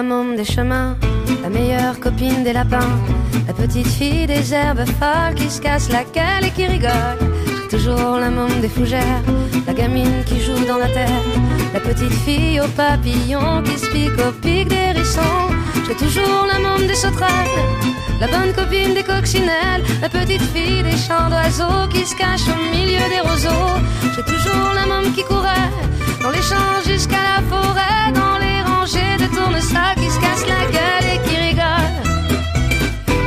la môme des chemins, la meilleure copine des lapins, la petite fille des herbes folles qui se casse la gueule et qui rigole. J'ai toujours la môme des fougères, la gamine qui joue dans la terre, la petite fille aux papillons qui se pique au pic des hérissons. J'ai toujours la môme des sauterelles, la bonne copine des coccinelles, la petite fille des champs d'oiseaux qui se cache au milieu des roseaux. J'ai toujours la môme qui courait dans les champs jusqu'à la forêt, dans les rangées de tournesacs qui se cassent la gueule et qui rigolent.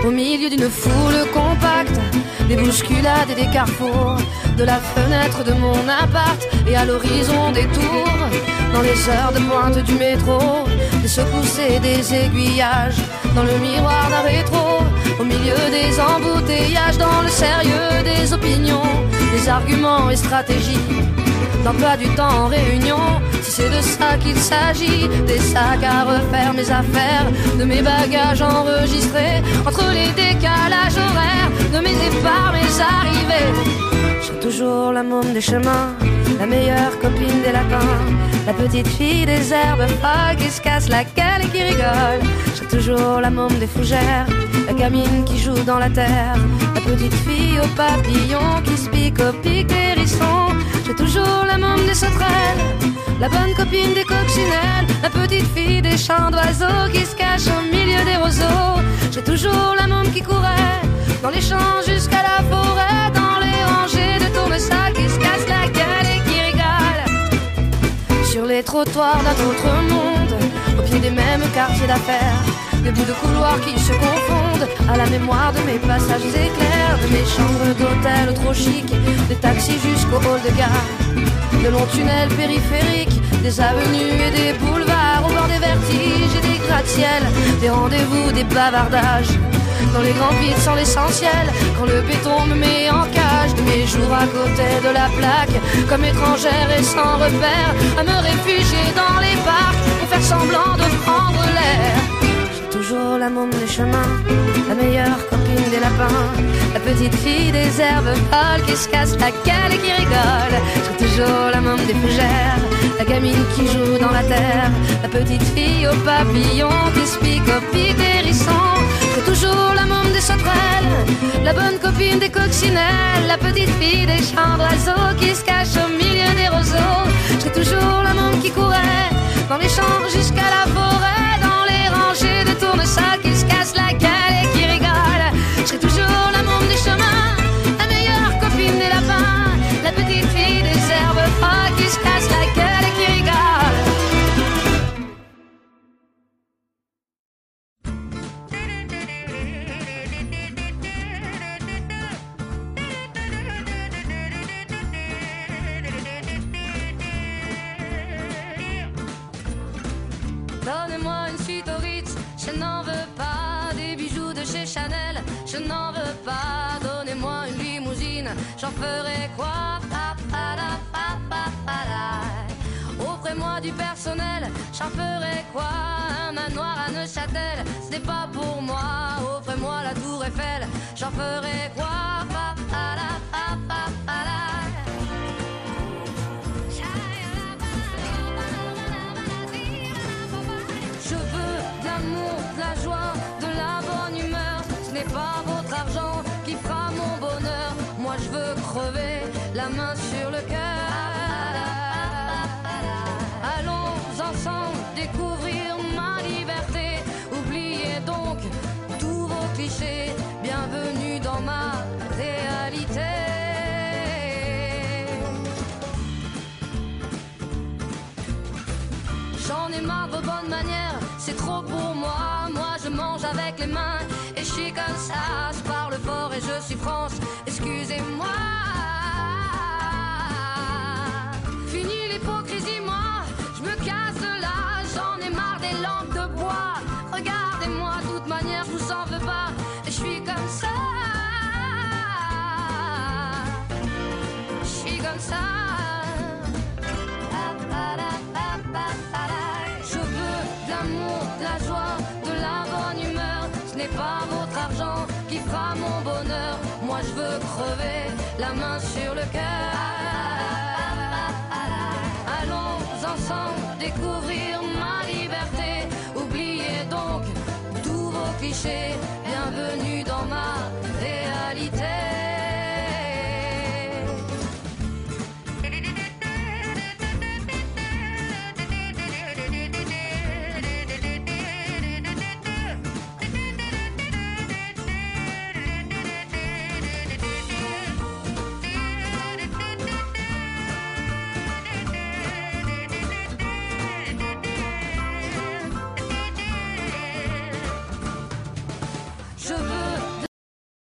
Au milieu d'une foule compacte, des bousculades et des carrefours, de la fenêtre de mon appart et à l'horizon des tours, dans les heures de pointe du métro, des secousses et des aiguillages, dans le miroir d'un rétro, au milieu des embouteillages, dans le sérieux des opinions, des arguments et stratégies, d'emploi du temps en réunion. Si c'est de ça qu'il s'agit, des sacs à refaire, mes affaires, de mes bagages enregistrés, entre les décalages horaires, de mes départs, mes arrivées. J'ai toujours la môme des chemins, la meilleure copine des lapins, la petite fille des herbes folles qui se casse la gueule et qui rigole. J'ai toujours la môme des fougères, la gamine qui joue dans la terre, la petite fille aux papillons qui se pique au pic des hérissons. J'ai toujours la môme des sauterelles, la bonne copine des coccinelles, la petite fille des champs d'oiseaux qui se cache au milieu des roseaux. J'ai toujours la môme qui courait dans les champs jusqu'à la forêt, dans les rangées de tournesacs qui se cassent la gueule et qui rigolent. Sur les trottoirs d'un autre monde, au pied des mêmes quartiers d'affaires, des bouts de couloirs qui se confondent à la mémoire de mes passages éclairs, de mes chambres d'hôtel trop chic, des taxis jusqu'au hall de gare, de longs tunnels périphériques, des avenues et des boulevards, au bord des vertiges et des gratte-ciels, des rendez-vous, des bavardages, dans les grands vides sans l'essentiel, quand le béton me met en cage, de mes jours à côté de la plaque, comme étrangère et sans repère, à me réfugier dans les parcs pour faire semblant de prendre l'air. Toujours la môme des chemins, la meilleure copine des lapins, la petite fille des herbes folles qui se casse la gueule et qui rigole. J'ai toujours la môme des fougères, la gamine qui joue dans la terre, la petite fille aux papillons qui se pique au pic des hérissons. J'ai toujours la môme des sauterelles, la bonne copine des coccinelles, la petite fille des champs d'oiseaux qui se cache au milieu des roseaux. J'ai toujours la môme qui courait dans les champs jusqu'à la forêt, dans les rangées de tournesacs qui se cassent la gueule et qui rigolent. J'ai toujours la môme des chemins, la meilleure copine des lapins, la petite fille des herbes folles qui se casse la gueule et qui rigole. Donnez-moi une suite au Ritz, je n'en veux pas. Des bijoux de chez Chanel, je n'en veux pas. Donnez-moi une limousine, j'en ferai quoi? Offrez-moi du personnel, j'en ferai quoi? Un manoir à Neuchâtel, ce n'est pas pour moi. Offrez-moi la tour Eiffel, j'en ferai quoi? Je veux de l'amour, de la joie, de la bonne humeur. Ce n'est pas votre argent qui fera mon bonheur. Moi je veux crever la main sur le cœur. Allons ensemble découvrir ma liberté. Oubliez donc tous vos clichés. Bienvenue dans ma réalité. J'en ai marre de vos bonnes manières, c'est trop pour moi. Moi je mange avec les mains et je suis comme ça. Je parle fort et je suis France, excusez-moi. Fini l'hypocrisie, moi je me casse de là. J'en ai marre des lampes de bois. Regardez-moi, de toute manière je vous en veux pas. Et je suis comme ça. Je suis comme ça. Je veux de l'amour, de la joie, de la bonne humeur. Ce n'est pas votre argent qui fera mon bonheur. Moi je veux crever la main sur le cœur. Allons ensemble découvrir ma liberté. Oubliez cliché. Bienvenue dans ma